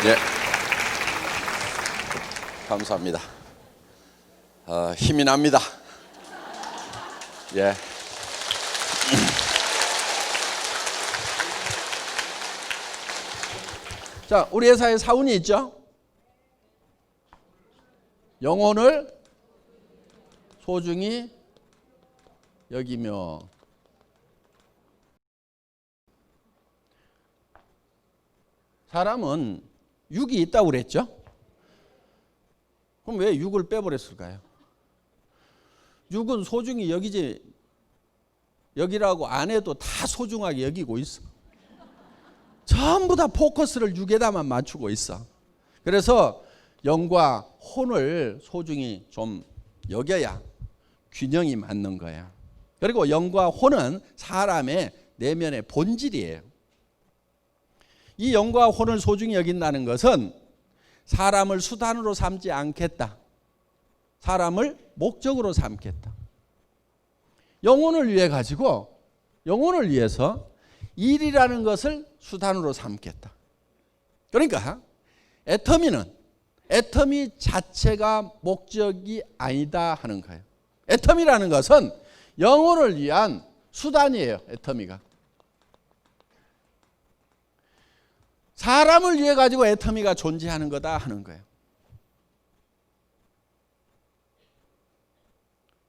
예, 감사합니다. 힘이 납니다. 예. 자, 우리 회사에 사운이 있죠? 영혼을 소중히 여기며. 사람은 육이 있다고 그랬죠? 그럼 왜 육을 빼버렸을까요? 육은 소중히 여기지, 여기라고 안 해도 다 소중하게 여기고 있어. 전부 다 포커스를 육에다만 맞추고 있어. 그래서 영과 혼을 소중히 좀 여겨야 균형이 맞는 거야. 그리고 영과 혼은 사람의 내면의 본질이에요. 이 영과 혼을 소중히 여긴다는 것은 사람을 수단으로 삼지 않겠다. 사람을 목적으로 삼겠다. 영혼을 위해 가지고, 영혼을 위해서 일이라는 것을 수단으로 삼겠다. 그러니까 애터미 자체가 목적이 아니다 하는 거예요. 애터미라는 것은 영혼을 위한 수단이에요. 애터미가. 사람을 위해 가지고 애터미가 존재하는 거다 하는 거예요.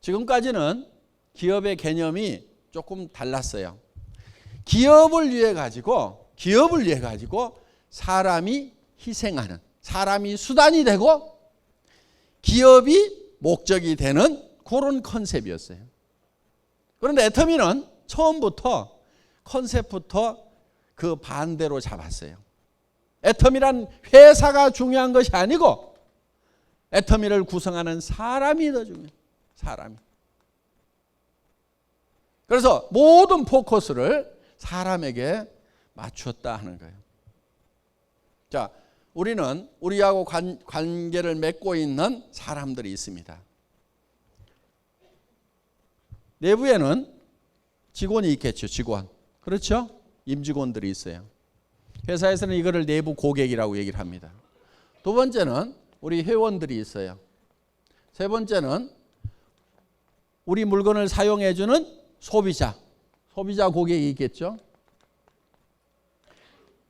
지금까지는 기업의 개념이 조금 달랐어요. 기업을 위해 가지고 사람이 희생하는, 사람이 수단이 되고 기업이 목적이 되는 그런 컨셉이었어요. 그런데 애터미는 처음부터 컨셉부터 그 반대로 잡았어요. 애터미란 회사가 중요한 것이 아니고 애터미를 구성하는 사람이 더 중요해요. 사람이. 그래서 모든 포커스를 사람에게 맞췄다 하는 거예요. 자, 우리는 우리하고 관계를 맺고 있는 사람들이 있습니다. 내부에는 직원이 있겠죠. 직원. 그렇죠? 임직원들이 있어요. 회사에서는 이거를 내부 고객이라고 얘기를 합니다. 두 번째는 우리 회원들이 있어요. 세 번째는 우리 물건을 사용해 주는 소비자 고객이 있겠죠.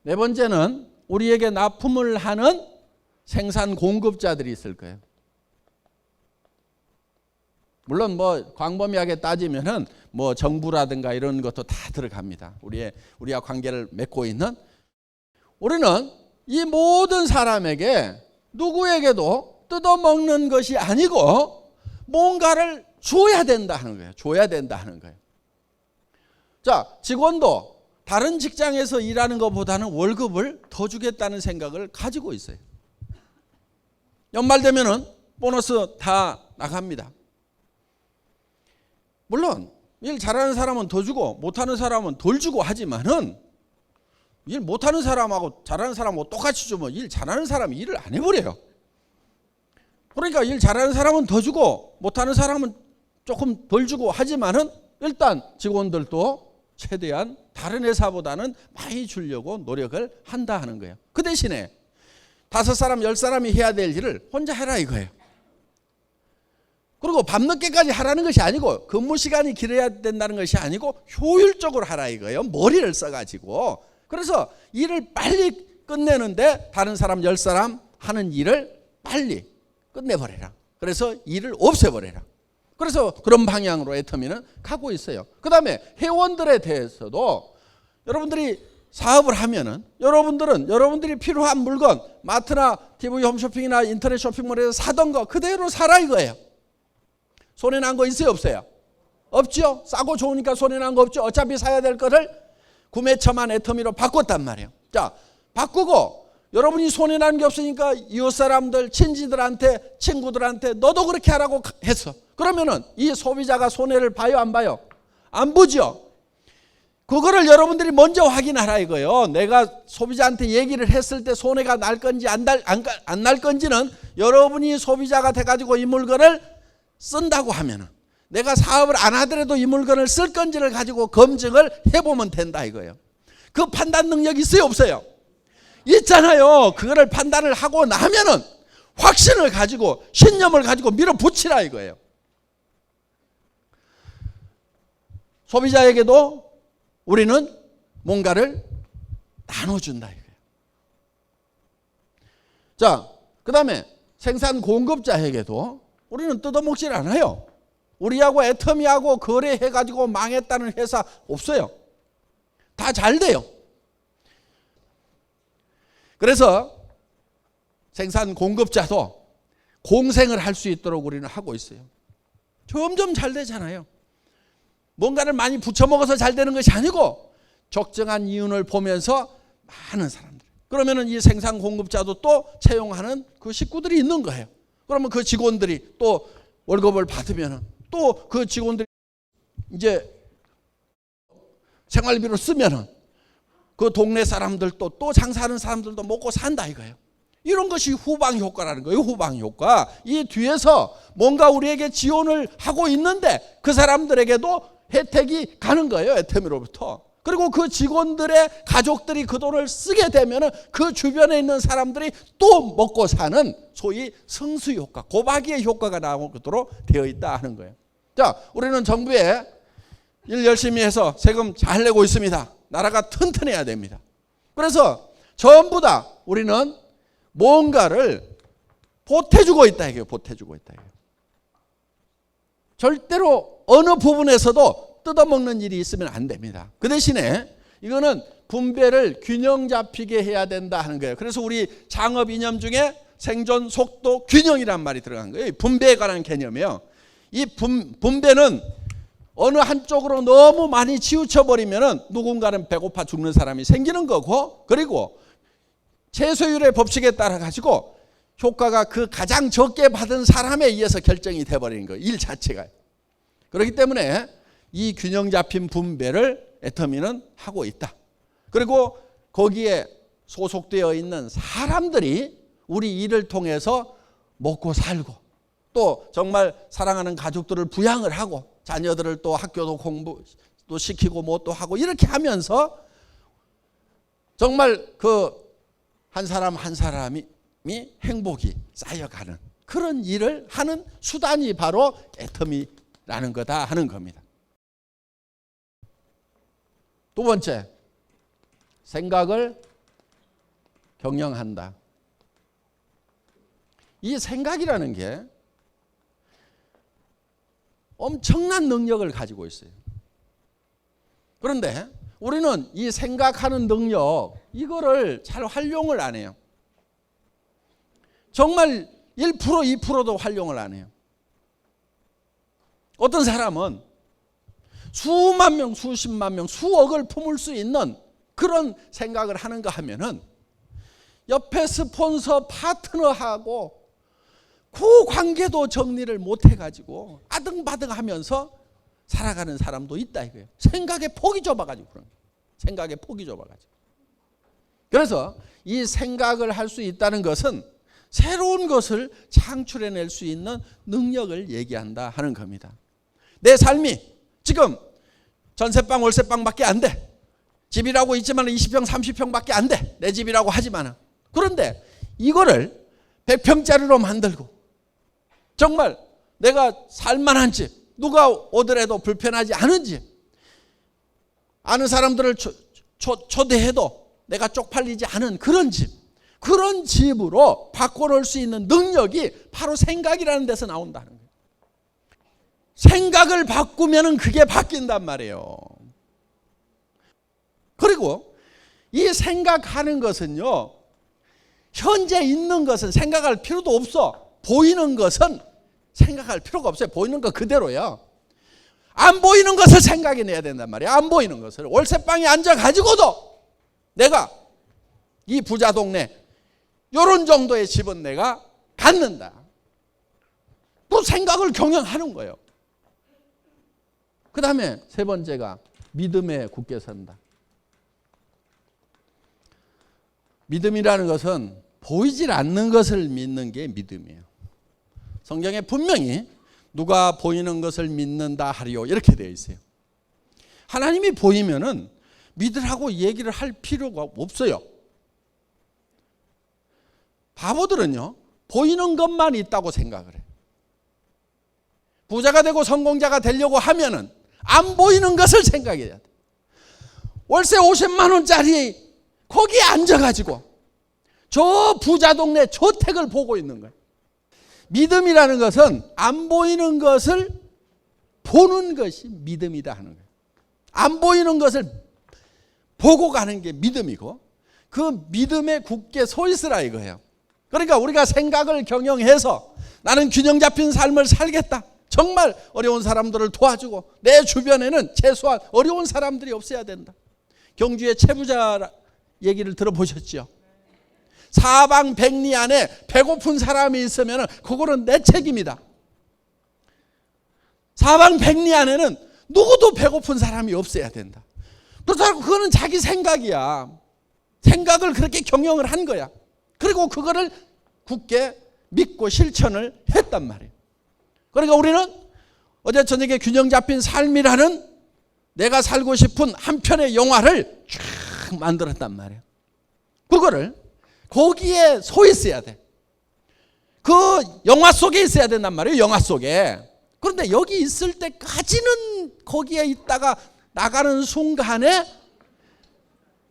네 번째는 우리에게 납품을 하는 생산 공급자들이 있을 거예요. 물론 뭐 광범위하게 따지면은 뭐 정부라든가 이런 것도 다 들어갑니다. 우리와 관계를 맺고 있는, 우리는 이 모든 사람에게 누구에게도 뜯어먹는 것이 아니고 뭔가를 줘야 된다 하는 거예요. 줘야 된다 하는 거예요. 자, 직원도 다른 직장에서 일하는 것보다는 월급을 더 주겠다는 생각을 가지고 있어요. 연말 되면은 보너스 다 나갑니다. 물론 일 잘하는 사람은 더 주고 못하는 사람은 덜 주고 하지만은, 일 못하는 사람하고 잘하는 사람하고 똑같이 주면 일 잘하는 사람이 일을 안 해버려요. 그러니까 일 잘하는 사람은 더 주고 못하는 사람은 조금 덜 주고 하지만은 일단 직원들도 최대한 다른 회사보다는 많이 주려고 노력을 한다 하는 거예요. 그 대신에 5사람 10사람이 해야 될 일을 혼자 해라 이거예요. 그리고 밤늦게까지 하라는 것이 아니고, 근무 시간이 길어야 된다는 것이 아니고 효율적으로 하라 이거예요. 머리를 써가지고. 그래서 일을 빨리 끝내는데 다른 사람 10사람 하는 일을 빨리 끝내버려라. 그래서 일을 없애버려라. 그래서 그런 방향으로 애터미는 가고 있어요. 그 다음에 회원들에 대해서도 여러분들이 사업을 하면은 여러분들이 필요한 물건, 마트나 TV 홈쇼핑이나 인터넷 쇼핑몰에서 사던 거 그대로 사라 이거예요. 손해난 거 있어요 없어요? 없죠. 싸고 좋으니까 손해난 거 없죠. 어차피 사야 될 거를 구매처만 애터미로 바꿨단 말이에요. 자, 바꾸고 여러분이 손해난 게 없으니까 이웃 사람들, 친지들한테, 친구들한테 너도 그렇게 하라고 했어. 그러면은 이 소비자가 손해를 봐요 안 봐요? 안 보죠. 그거를 여러분들이 먼저 확인하라 이거예요. 내가 소비자한테 얘기를 했을 때 손해가 날 건지 안 날 건지는 여러분이 소비자가 돼가지고 이 물건을 쓴다고 하면은, 내가 사업을 안 하더라도 이 물건을 쓸 건지를 가지고 검증을 해보면 된다 이거예요. 그 판단 능력이 있어요 없어요? 있잖아요. 그거를 판단을 하고 나면은 확신을 가지고 신념을 가지고 밀어붙이라 이거예요. 소비자에게도 우리는 뭔가를 나눠준다 이거예요. 자, 그 다음에 생산 공급자에게도 우리는 뜯어먹질 않아요. 우리하고 애터미하고 거래해가지고 망했다는 회사 없어요. 다 잘 돼요. 그래서 생산 공급자도 공생을 할 수 있도록 우리는 하고 있어요. 점점 잘 되잖아요. 뭔가를 많이 부쳐먹어서 잘 되는 것이 아니고 적정한 이윤을 보면서 많은 사람들. 그러면은 이 생산 공급자도 또 채용하는 그 식구들이 있는 거예요. 그러면 그 직원들이 또 월급을 받으면은 또 그 직원들이 이제 생활비로 쓰면은 그 동네 사람들도 또 장사하는 사람들도 먹고 산다 이거예요. 이런 것이 후방 효과라는 거예요. 후방 효과. 이 뒤에서 뭔가 우리에게 지원을 하고 있는데 그 사람들에게도 혜택이 가는 거예요. 애터미로부터. 그리고 그 직원들의 가족들이 그 돈을 쓰게 되면 그 주변에 있는 사람들이 또 먹고 사는 소위 성수 효과, 고박이의 효과가 나오도록 되어 있다 하는 거예요. 자, 우리는 정부에 일 열심히 해서 세금 잘 내고 있습니다. 나라가 튼튼해야 됩니다. 그래서 전부 다 우리는 뭔가를 보태주고 있다 이게요. 보태주고 있다 이게요. 절대로 어느 부분에서도 뜯어먹는 일이 있으면 안 됩니다. 그 대신에 이거는 분배를 균형 잡히게 해야 된다 하는 거예요. 그래서 우리 창업 이념 중에 생존 속도 균형이란 말이 들어간 거예요. 분배에 관한 개념이에요. 이 분배는 어느 한쪽으로 너무 많이 치우쳐 버리면 누군가는 배고파 죽는 사람이 생기는 거고, 그리고 최소율의 법칙에 따라 가지고 효과가 그 가장 적게 받은 사람에 의해서 결정이 돼버리는 거예요. 일 자체가. 그렇기 때문에 이 균형 잡힌 분배를 애터미는 하고 있다. 그리고 거기에 소속되어 있는 사람들이 우리 일을 통해서 먹고 살고 또 정말 사랑하는 가족들을 부양을 하고 자녀들을 또 학교도 공부도 시키고 뭐 또 하고 이렇게 하면서 정말 그 한 사람 한 사람이 행복이 쌓여가는 그런 일을 하는 수단이 바로 애터미라는 거다 하는 겁니다. 두 번째, 생각을 경영한다. 이 생각이라는 게 엄청난 능력을 가지고 있어요. 그런데 우리는 이 생각하는 능력 이거를 잘 활용을 안 해요. 정말 1%, 2%도 활용을 안 해요. 어떤 사람은 수만 명, 수십만 명, 수억을 품을 수 있는 그런 생각을 하는가 하면은 옆에 스폰서 파트너하고 그 관계도 정리를 못 해가지고 아등바등 하면서 살아가는 사람도 있다 이거예요. 생각의 폭이 좁아가지고 그런 거예요. 생각의 폭이 좁아가지고. 그래서 이 생각을 할 수 있다는 것은 새로운 것을 창출해낼 수 있는 능력을 얘기한다 하는 겁니다. 내 삶이 지금 전세방 월세방밖에 안 돼. 집이라고 있지만 20평 30평밖에 안 돼. 내 집이라고 하지만. 그런데 이거를 100평짜리로 만들고 정말 내가 살만한 집, 누가 오더라도 불편하지 않은 집, 아는 사람들을 초대해도 내가 쪽팔리지 않은 그런 집, 그런 집으로 바꿔놓을 수 있는 능력이 바로 생각이라는 데서 나온다는 거예요. 생각을 바꾸면 그게 바뀐단 말이에요. 그리고 이 생각하는 것은요, 현재 있는 것은 생각할 필요도 없어. 보이는 것은 생각할 필요가 없어요. 보이는 것 그대로요. 안 보이는 것을 생각해내야 된단 말이에요. 안 보이는 것을. 월세방에 앉아가지고도 내가 이 부자 동네 이런 정도의 집은 내가 갖는다. 또 생각을 경영하는 거예요. 그 다음에 세 번째가 믿음에 굳게 선다. 믿음이라는 것은 보이질 않는 것을 믿는 게 믿음이에요. 성경에 분명히 누가 보이는 것을 믿는다 하리요 이렇게 되어 있어요. 하나님이 보이면은 믿으라고 얘기를 할 필요가 없어요. 바보들은요, 보이는 것만 있다고 생각을 해요. 부자가 되고 성공자가 되려고 하면은 안 보이는 것을 생각해야 돼. 월세 50만 원짜리 거기에 앉아가지고 저 부자 동네 저택을 보고 있는 거예요. 믿음이라는 것은 안 보이는 것을 보는 것이 믿음이다 하는 거예요. 안 보이는 것을 보고 가는 게 믿음이고 그 믿음에 굳게 서 있으라 이거예요. 그러니까 우리가 생각을 경영해서 나는 균형 잡힌 삶을 살겠다. 정말 어려운 사람들을 도와주고 내 주변에는 최소한 어려운 사람들이 없어야 된다. 경주의 채부자 얘기를 들어보셨죠? 사방백리 안에 배고픈 사람이 있으면 그거는 내 책임이다. 사방백리 안에는 누구도 배고픈 사람이 없어야 된다. 그렇다고 그거는 자기 생각이야. 생각을 그렇게 경영을 한 거야. 그리고 그거를 굳게 믿고 실천을 했단 말이에요. 그러니까 우리는 어제 저녁에 균형 잡힌 삶이라는 내가 살고 싶은 한 편의 영화를 쫙 만들었단 말이에요. 그거를 거기에 서 있어야 돼. 그 영화 속에 있어야 된단 말이에요. 영화 속에. 그런데 여기 있을 때까지는 거기에 있다가 나가는 순간에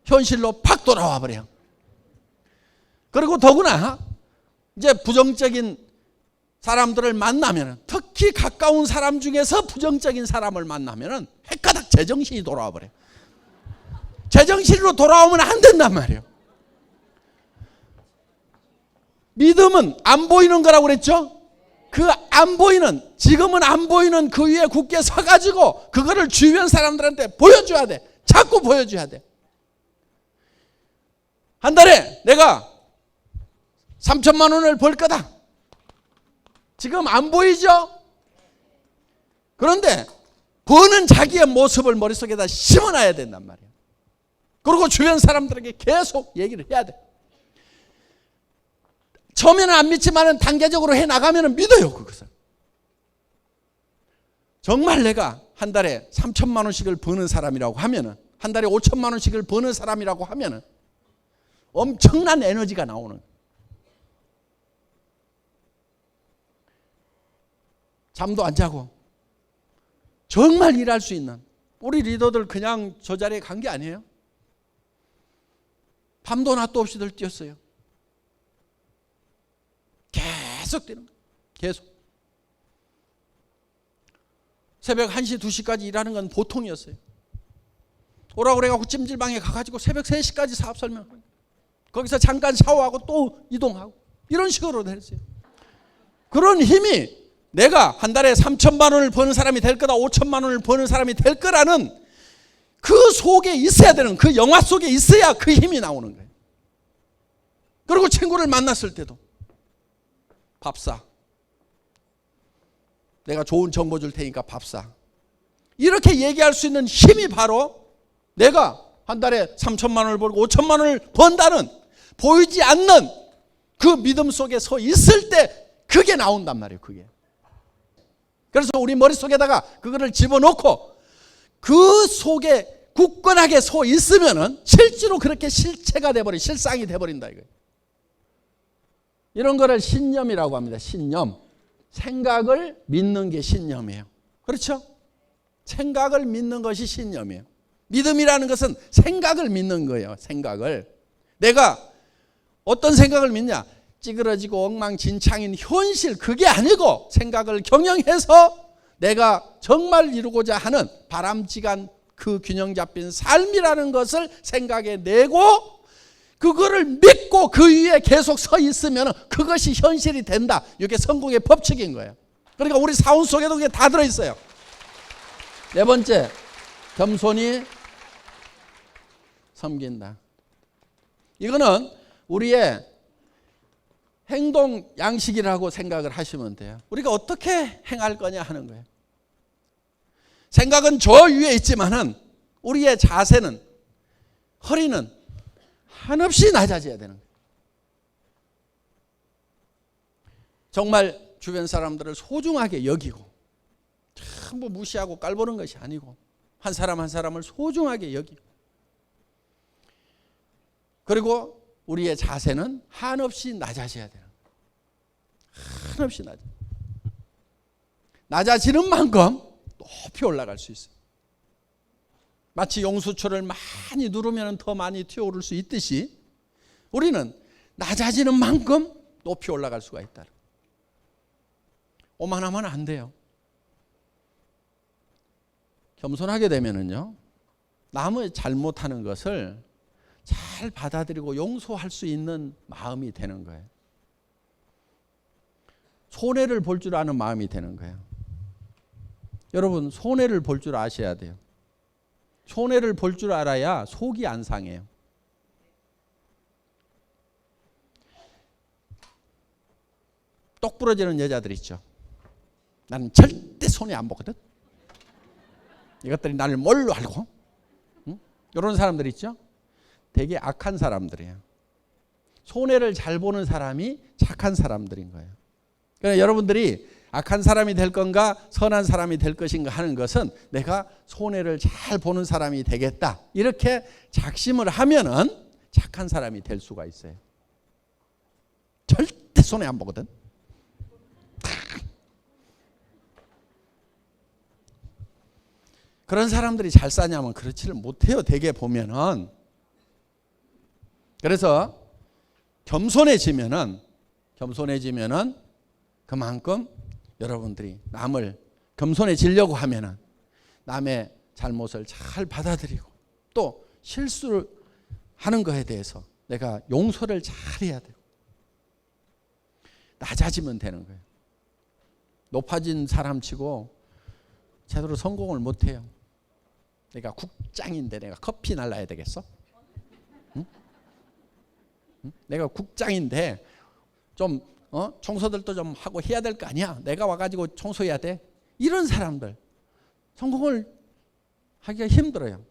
현실로 팍 돌아와 버려요. 그리고 더구나 이제 부정적인 사람들을 만나면, 특히 가까운 사람 중에서 부정적인 사람을 만나면 헷가닥 제정신이 돌아와 버려요. 제정신으로 돌아오면 안 된단 말이에요. 믿음은 안 보이는 거라고 그랬죠? 그 안 보이는, 지금은 안 보이는 그 위에 굳게 서가지고 그거를 주변 사람들한테 보여줘야 돼. 자꾸 보여줘야 돼. 한 달에 내가 3천만 원을 벌 거다. 지금 안 보이죠? 그런데 버는 자기의 모습을 머릿속에다 심어놔야 된단 말이에요. 그리고 주변 사람들에게 계속 얘기를 해야 돼. 처음에는 안 믿지만 단계적으로 해나가면 믿어요. 그것을. 정말 내가 한 달에 3천만 원씩을 버는 사람이라고 하면, 한 달에 5천만 원씩을 버는 사람이라고 하면 엄청난 에너지가 나오는 거예요. 잠도 안 자고 정말 일할 수 있는 우리 리더들 그냥 저 자리에 간 게 아니에요. 밤도 낮도 없이들 뛰었어요. 계속 뛰는 거예요. 계속. 새벽 1시, 2시까지 일하는 건 보통이었어요. 오라고 그래가지고 찜질방에 가가지고 새벽 3시까지 사업 설명하고 거기서 잠깐 샤워하고 또 이동하고 이런 식으로 됐어요. 그런 힘이 내가 한 달에 3천만 원을 버는 사람이 될 거다, 5천만 원을 버는 사람이 될 거라는 그 속에 있어야 되는, 그 영화 속에 있어야 그 힘이 나오는 거예요. 그리고 친구를 만났을 때도 밥 사. 내가 좋은 정보 줄 테니까 밥 사. 이렇게 얘기할 수 있는 힘이 바로 내가 한 달에 3천만 원을 벌고 5천만 원을 번다는 보이지 않는 그 믿음 속에 서 있을 때 그게 나온단 말이에요. 그게. 그래서 우리 머릿속에다가 그거를 집어넣고 그 속에 굳건하게 서 있으면은 실제로 그렇게 실체가 돼버린, 실상이 돼버린다 이거예요. 이런 거를 신념이라고 합니다. 신념. 생각을 믿는 게 신념이에요. 그렇죠? 생각을 믿는 것이 신념이에요. 믿음이라는 것은 생각을 믿는 거예요. 생각을. 내가 어떤 생각을 믿냐? 찌그러지고 엉망진창인 현실, 그게 아니고 생각을 경영해서 내가 정말 이루고자 하는 바람직한 그 균형 잡힌 삶이라는 것을 생각해 내고 그거를 믿고 그 위에 계속 서 있으면 그것이 현실이 된다. 이게 성공의 법칙인 거예요. 그러니까 우리 사원 속에도 그게 다 들어있어요. 네 번째, 겸손히 섬긴다. 이거는 우리의 행동 양식이라고 생각을 하시면 돼요. 우리가 어떻게 행할 거냐 하는 거예요. 생각은 저 위에 있지만은 우리의 자세는, 허리는 한없이 낮아져야 되는 거예요. 정말 주변 사람들을 소중하게 여기고 전부 무시하고 깔보는 것이 아니고 한 사람 한 사람을 소중하게 여기고, 그리고 우리의 자세는 한없이 낮아져야 되는 거예요. 한없이 낮아지는 만큼 높이 올라갈 수 있어요. 마치 용수초를 많이 누르면 더 많이 튀어오를 수 있듯이 우리는 낮아지는 만큼 높이 올라갈 수가 있다. 오만하면 안 돼요. 겸손하게 되면은요, 남의 잘못하는 것을 잘 받아들이고 용서할 수 있는 마음이 되는 거예요. 손해를 볼 줄 아는 마음이 되는 거예요. 여러분, 손해를 볼 줄 아셔야 돼요. 손해를 볼 줄 알아야 속이 안 상해요. 똑 부러지는 여자들 있죠. 나는 절대 손해 안 보거든. 이것들이 나를 뭘로 알고? 응? 이런 사람들 있죠. 되게 악한 사람들이에요. 손해를 잘 보는 사람이 착한 사람들인 거예요. 그러니까 여러분들이 악한 사람이 될 건가 선한 사람이 될 것인가 하는 것은 내가 손해를 잘 보는 사람이 되겠다, 이렇게 작심을 하면은 착한 사람이 될 수가 있어요. 절대 손해 안 보거든. 그런 사람들이 잘 사냐면 그렇지를 못해요. 대개 보면은. 그래서 겸손해지면은 그만큼 여러분들이 남을 겸손해지려고 하면은 남의 잘못을 잘 받아들이고 또 실수를 하는 것에 대해서 내가 용서를 잘 해야 되고 낮아지면 되는 거예요. 높아진 사람치고 제대로 성공을 못해요. 내가 국장인데 내가 커피 날라야 되겠어? 응? 응? 내가 국장인데 좀 청소들도 좀 하고 해야 될 거 아니야. 내가 와가지고 청소해야 돼. 이런 사람들 성공을 하기가 힘들어요.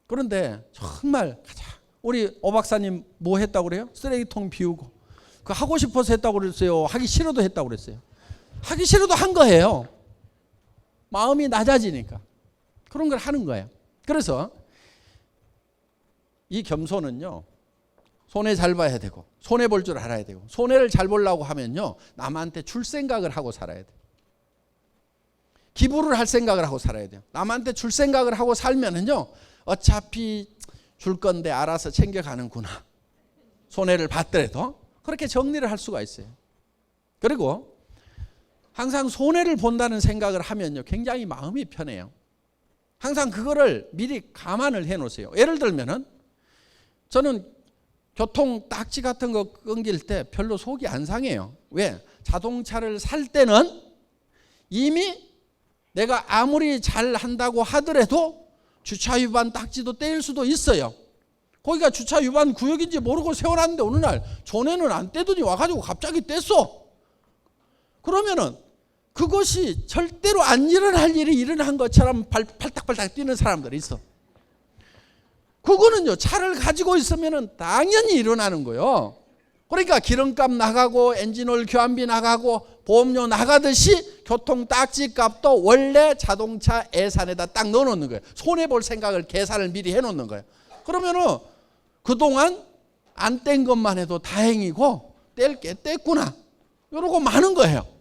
그런데 정말 우리 오 박사님 뭐 했다고 그래요? 쓰레기통 비우고. 그 하고 싶어서 했다고 그랬어요? 하기 싫어도 했다고 그랬어요? 하기 싫어도 한 거예요. 마음이 낮아지니까 그런 걸 하는 거예요. 그래서 이 겸손은요, 손해 잘 봐야 되고 손해 볼 줄 알아야 되고, 손해를 잘 보려고 하면요 남한테 줄 생각을 하고 살아야 돼요. 기부를 할 생각을 하고 살아야 돼요. 남한테 줄 생각을 하고 살면은요 어차피 줄 건데 알아서 챙겨가는구나, 손해를 받더라도 그렇게 정리를 할 수가 있어요. 그리고 항상 손해를 본다는 생각을 하면요 굉장히 마음이 편해요. 항상 그거를 미리 감안을 해 놓으세요. 예를 들면은 저는 교통 딱지 같은 거 끊길 때 별로 속이 안 상해요. 왜? 자동차를 살 때는 이미 내가 아무리 잘 한다고 하더라도 주차 위반 딱지도 떼일 수도 있어요. 거기가 주차 위반 구역인지 모르고 세워놨는데 어느 날 전에는 안 떼더니 와가지고 갑자기 뗐어. 그러면은 그것이 절대로 안 일어날 일이 일어난 것처럼 팔딱팔딱 뛰는 사람들이 있어. 그거는요 차를 가지고 있으면 당연히 일어나는 거예요. 그러니까 기름값 나가고 엔진오일 교환비 나가고 보험료 나가듯이 교통 딱지 값도 원래 자동차 예산에다 딱 넣어놓는 거예요. 손해볼 생각을 계산을 미리 해놓는 거예요. 그러면은 그동안 안 뗀 것만 해도 다행이고 뗄 게 뗐구나 이러고 마는 거예요.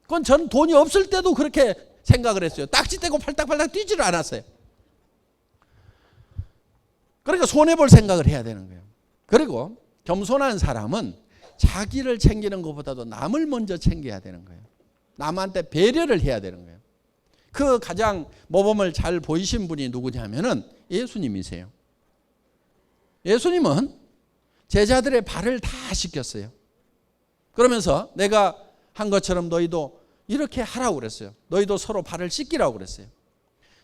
그건 저는 돈이 없을 때도 그렇게 생각을 했어요. 딱지 떼고 팔딱팔딱 뛰지를 않았어요. 그러니까 손해볼 생각을 해야 되는 거예요. 그리고 겸손한 사람은 자기를 챙기는 것보다도 남을 먼저 챙겨야 되는 거예요. 남한테 배려를 해야 되는 거예요. 그 가장 모범을 잘 보이신 분이 누구냐면은 예수님이세요. 예수님은 제자들의 발을 다 씻겼어요. 그러면서 내가 한 것처럼 너희도 이렇게 하라고 그랬어요. 너희도 서로 발을 씻기라고 그랬어요.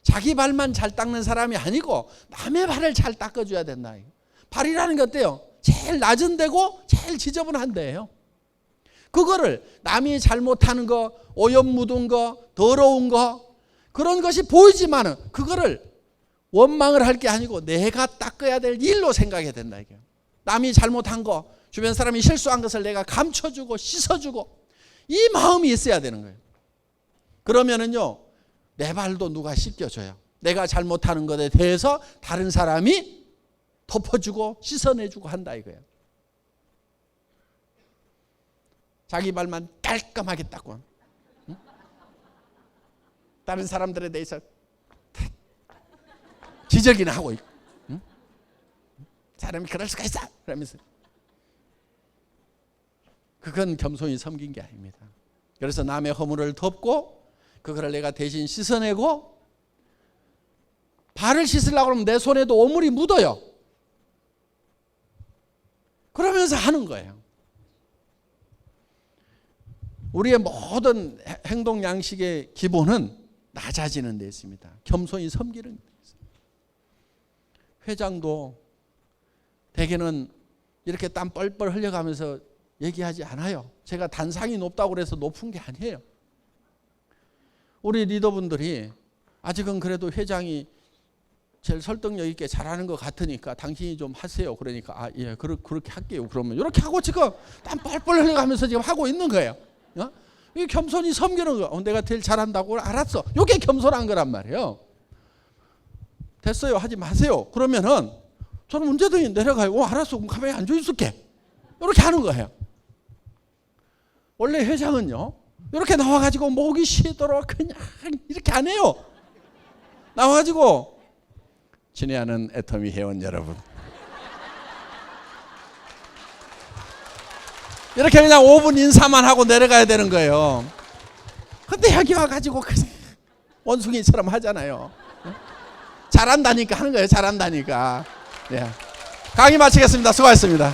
자기 발만 잘 닦는 사람이 아니고 남의 발을 잘 닦아줘야 된다. 발이라는 게 어때요? 제일 낮은 데고 제일 지저분한 데예요. 그거를 남이 잘못하는 거, 오염 묻은 거, 더러운 거 그런 것이 보이지만은 그거를 원망을 할 게 아니고 내가 닦아야 될 일로 생각해야 된다. 이게 남이 잘못한 거, 주변 사람이 실수한 것을 내가 감춰주고 씻어주고 이 마음이 있어야 되는 거예요. 그러면은요 내 발도 누가 씻겨줘요. 내가 잘못하는 것에 대해서 다른 사람이 덮어주고 씻어내주고 한다 이거예요. 자기 발만 깔끔하게 닦고, 응? 다른 사람들에 대해서 지적이나 하고 있고, 응? 사람이 그럴 수가 있어 그러면서. 그건 겸손히 섬긴 게 아닙니다. 그래서 남의 허물을 덮고 그거를 내가 대신 씻어내고, 발을 씻으려고 하면 내 손에도 오물이 묻어요. 그러면서 하는 거예요. 우리의 모든 행동 양식의 기본은 낮아지는 데 있습니다. 겸손히 섬기는 데 있습니다. 회장도 대개는 이렇게 땀 뻘뻘 흘려가면서 얘기하지 않아요. 제가 단상이 높다고 그래서 높은 게 아니에요. 우리 리더분들이 아직은 그래도 회장이 제일 설득력 있게 잘하는 것 같으니까 당신이 좀 하세요. 그러니까 아, 예, 그렇게 할게요. 그러면 이렇게 하고 지금 땀 뻘뻘 흘려가면서 지금 하고 있는 거예요. 이 겸손히 섬기는 거. 내가 제일 잘한다고 알았어. 이게 겸손한 거란 말이에요. 됐어요. 하지 마세요. 그러면은 저는 언제든지 내려가요. 알았어. 그럼 가만히 앉아 있을게. 이렇게 하는 거예요. 원래 회장은요, 이렇게 나와가지고 목이 쉬도록 그냥 이렇게 안 해요. 나와가지고 친애하는 애터미 회원 여러분, 이렇게 그냥 5분 인사만 하고 내려가야 되는 거예요. 근데 여기 와가지고 그냥 원숭이처럼 하잖아요. 잘한다니까 하는 거예요. 잘한다니까. 예. 강의 마치겠습니다. 수고하셨습니다.